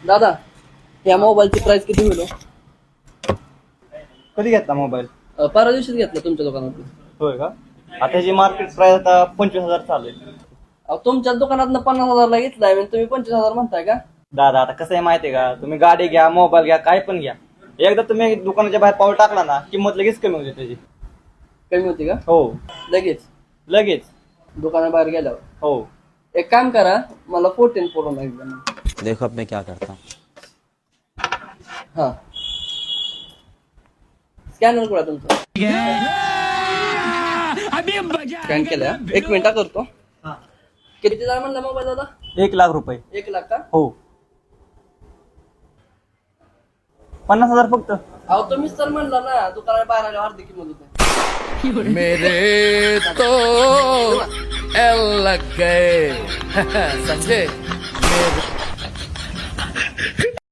दादा या मोबाईलची प्राइस किती होईल हो? कधी घेतला मोबाईल? परवा दिवशीच घेतला तुमच्या दुकानातून. होय का? आता ह्याची मार्केट प्राइस आता 25,000 चालू आहे. अहो तुमच्या दुकानात 50,000ला घेतलाय आणि तुम्ही 25,000 म्हणताय का? दादा आता कसं आहे माहितीये का, तुम्ही गाडी घ्या, मोबाईल घ्या, काय पण घ्या, एकदा तुम्ही दुकानाच्या बाहेर पाऊल टाकला ना, किंमत लगेच कमी होते त्याची. कमी होती का? हो, लगेच लगेच. दुकानाबाहेर गेल्यावर. हो, एक काम करा, मला 14 Pro Max द्या. देखो अब मैं क्या करता हूँ. हा स्कॅनर कुठे तुमचा? स्कॅन केला. 1 मिनिट करतो. किती हजार म्हणला मोबाईल दादा? 1,00,000 रुपये. 1 लाख का? हो, 50,000 फक्त. अहो तुम्हीच तर म्हणला ना दुकानात बाहेर आल्यावर अर्धी किंमत होते. मेरे तो एल लग गए समझे मेरे